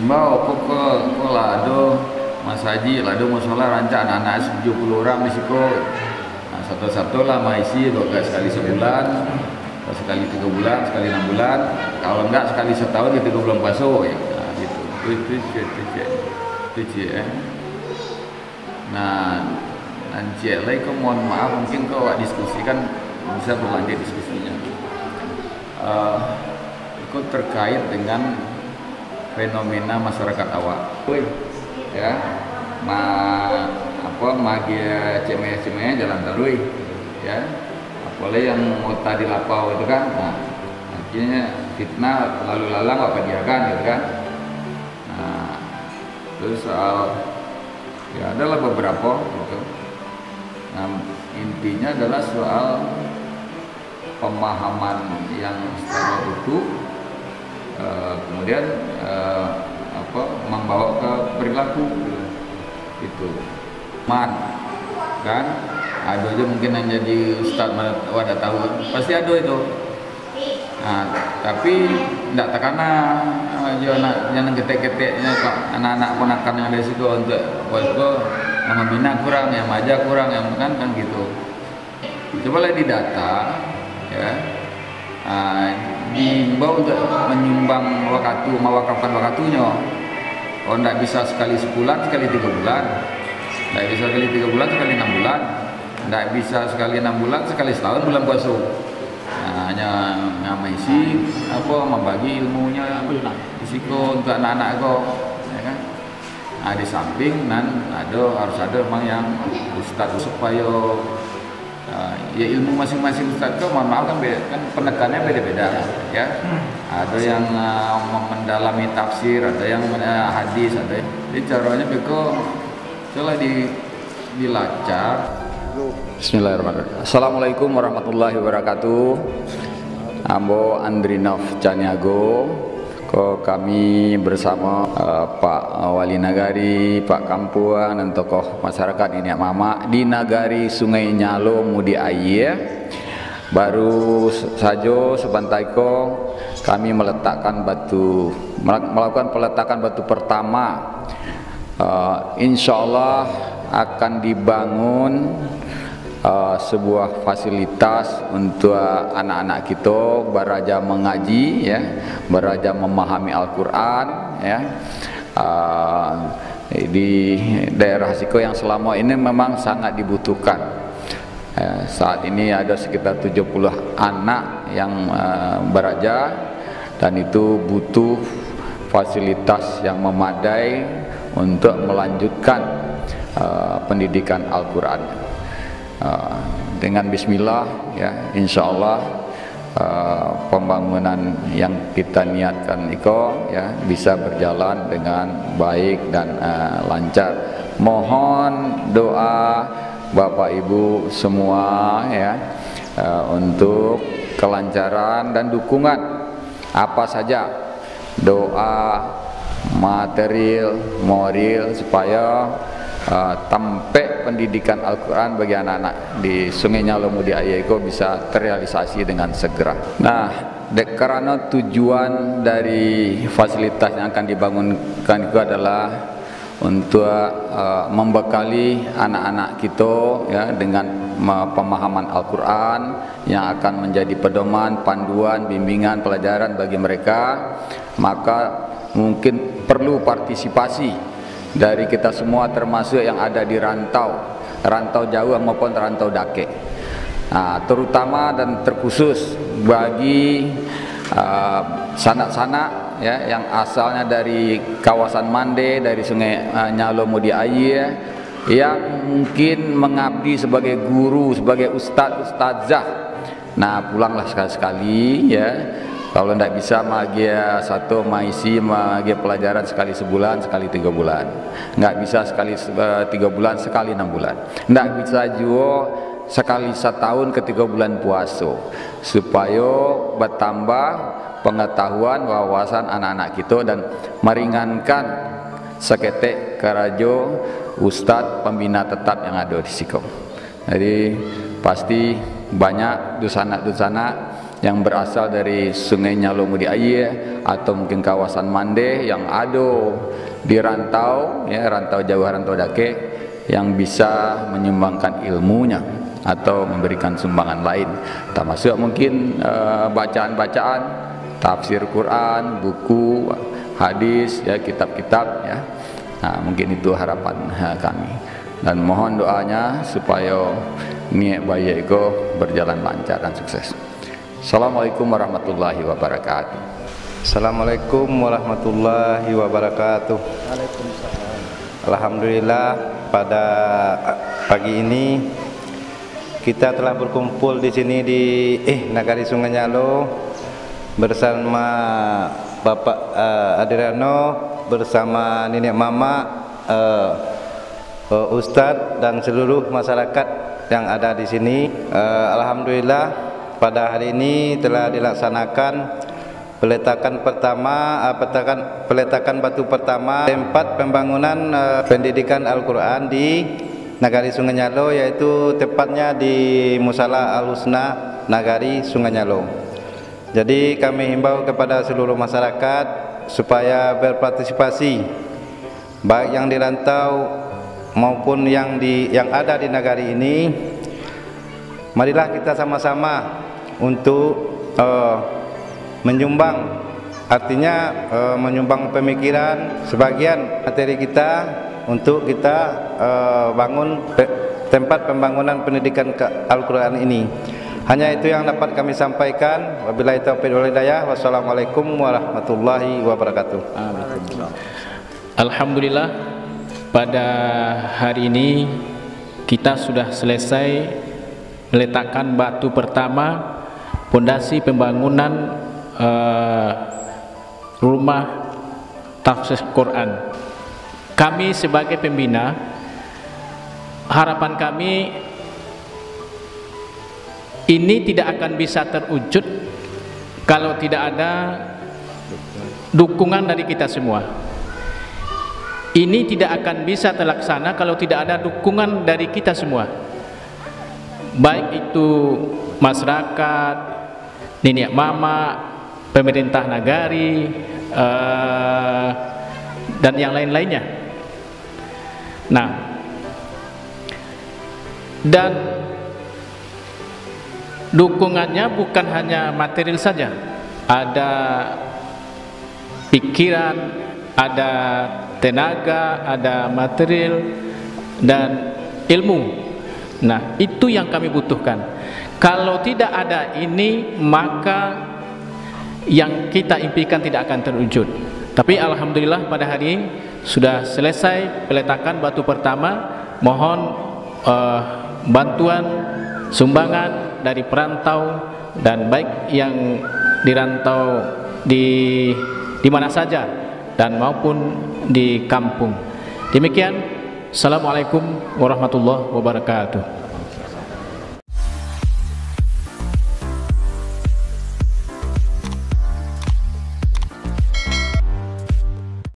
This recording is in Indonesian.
Himbau kok lado Mas Haji, lado musola rancak anak-anak 70 orang di situ. Nah, satu-satu lah maisi kok sekali sebulan, sekali 3 bulan, sekali 6 bulan. Kalau enggak sekali setahun itu 3 bulan puasa ya. Nah, gitu. Itu ya. Nah, nanti lagi kok mohon maaf mungkin kau diskusikan bisa berlanjut diskusinya. Itu terkait dengan fenomena masyarakat awak, ya, magia cemeh jalan terus, ya, apalagi yang mau tadi lapau itu kan, nah, akhirnya fitnah lalu lalang apa dia kan, gitu kan, nah, terus soal, ya adalah beberapa, gitu, nah, intinya adalah soal pemahaman yang secara utuh. Kemudian membawa ke perilaku itu kan ada aja mungkin yang jadi ustadz pada tahu pasti ada itu. Nah, tapi tidak tekana jangan ketek-keteknya anak-anak ponakan yang ada situ untuk yang membina kurang, yang maja kurang, yang kan gitu. Coba lihat di data, ya. Diimbau untuk menyumbang wakatu, mewakafkan wakatunya. Kalau tidak bisa sekali sebulan, sekali 3 bulan. Tidak bisa sekali 3 bulan, sekali 6 bulan. Tidak bisa sekali 6 bulan, sekali setahun bulan puasa. Nah, hanya ngamaisi membagi ilmunya risiko untuk anak-anak kok, ya kan? Nah, di samping harus ada memang yang ustadz supaya ya ilmu masing-masing ustadz kok mohon maaf kan penekannya beda-beda ya. Ada yang mendalami tafsir, ada yang hadis, ada yang jadi caranya beko coba dilacak. Bismillahirrahmanirrahim. Assalamualaikum warahmatullahi wabarakatuh. Ambo Andrinov Caniago, kami bersama Pak Wali Nagari, Pak Kampuang dan tokoh masyarakat ini Mama di Nagari Sungai Nyalo Mudi Aye. Baru saja sebentar kami melakukan peletakan batu pertama. Insya Allah akan dibangun sebuah fasilitas untuk anak-anak kita beraja mengaji, ya, beraja memahami Al-Quran, ya, di daerah Siko yang selama ini memang sangat dibutuhkan. Saat ini ada sekitar 70 anak yang beraja dan itu butuh fasilitas yang memadai untuk melanjutkan pendidikan Al-Quran. Dengan bismillah, ya, insya Allah pembangunan yang kita niatkan itu, ya, bisa berjalan dengan baik dan lancar. Mohon doa Bapak Ibu semua, ya, untuk kelancaran dan dukungan apa saja, doa, material, moral, supaya tempe pendidikan Al-Quran bagi anak-anak di Sungai Nyalo Mudi Aye itu bisa terrealisasi dengan segera. Nah, karena tujuan dari fasilitas yang akan dibangunkan itu adalah untuk membekali anak-anak kita, ya, dengan pemahaman Al-Quran yang akan menjadi pedoman, panduan, bimbingan, pelajaran bagi mereka. Maka mungkin perlu partisipasi dari kita semua, termasuk yang ada di rantau jauh maupun rantau dake. Nah, terutama dan terkhusus bagi sanak-sanak, ya, yang asalnya dari kawasan Mande, dari Sungai Nyalo Mudi Aye, yang mungkin mengabdi sebagai guru, sebagai ustadzah. Nah, pulanglah sekali-sekali, ya. Kalau tidak bisa magia satu maisi magia pelajaran sekali sebulan, sekali 3 bulan. Nggak bisa sekali 3 bulan, sekali 6 bulan. Nggak bisa juga sekali setahun ke 3 bulan puasa, supaya bertambah pengetahuan wawasan anak-anak kita dan meringankan seketek karajo ustadz pembina tetap yang ada di Siko. Jadi pasti banyak dusana-dusana yang berasal dari Sungai Nyalo Ngudi Aye atau mungkin kawasan Mande yang ada di rantau, ya, rantau jauh, rantau dake, yang bisa menyumbangkan ilmunya atau memberikan sumbangan lain, termasuk mungkin bacaan-bacaan tafsir Quran, buku, hadis, ya, kitab-kitab, ya. Nah, mungkin itu harapan kami, dan mohon doanya supaya niat bayi itu berjalan lancar dan sukses. Assalamualaikum warahmatullahi wabarakatuh. Assalamualaikum warahmatullahi wabarakatuh. Alhamdulillah, pada pagi ini kita telah berkumpul di sini di Nagari Sungai Nyalo bersama Bapak Adriano, bersama Nenek Mama, Ustadz dan seluruh masyarakat yang ada di sini. Alhamdulillah, pada hari ini telah dilaksanakan peletakan batu pertama tempat pembangunan pendidikan Al-Quran di Nagari Sungai Nyalo, yaitu tepatnya di Musala Al-Husna Nagari Sungai Nyalo. Jadi kami himbau kepada seluruh masyarakat supaya berpartisipasi, baik yang di rantau maupun yang ada di nagari ini. Marilah kita sama-sama untuk menyumbang, artinya menyumbang pemikiran, sebagian materi kita untuk kita bangun tempat pembangunan pendidikan Al-Quran ini. Hanya itu yang dapat kami sampaikan. Wabillahi taufiq wal hidayah. Wassalamualaikum warahmatullahi wabarakatuh. Alhamdulillah, pada hari ini kita sudah selesai meletakkan batu pertama pondasi pembangunan rumah tafsir Quran. Kami sebagai pembina, harapan kami ini tidak akan bisa terwujud kalau tidak ada dukungan dari kita semua. Ini tidak akan bisa terlaksana kalau tidak ada dukungan dari kita semua, baik itu masyarakat, nenek mama, pemerintah nagari, dan yang lain-lainnya. Nah, dan dukungannya bukan hanya material saja, ada pikiran, ada tenaga, ada material dan ilmu. Nah, itu yang kami butuhkan. Kalau tidak ada ini, maka yang kita impikan tidak akan terwujud. Tapi alhamdulillah pada hari ini sudah selesai peletakan batu pertama. Mohon bantuan sumbangan dari perantau, dan baik yang dirantau di mana saja dan maupun di kampung. Demikian, assalamualaikum warahmatullahi wabarakatuh.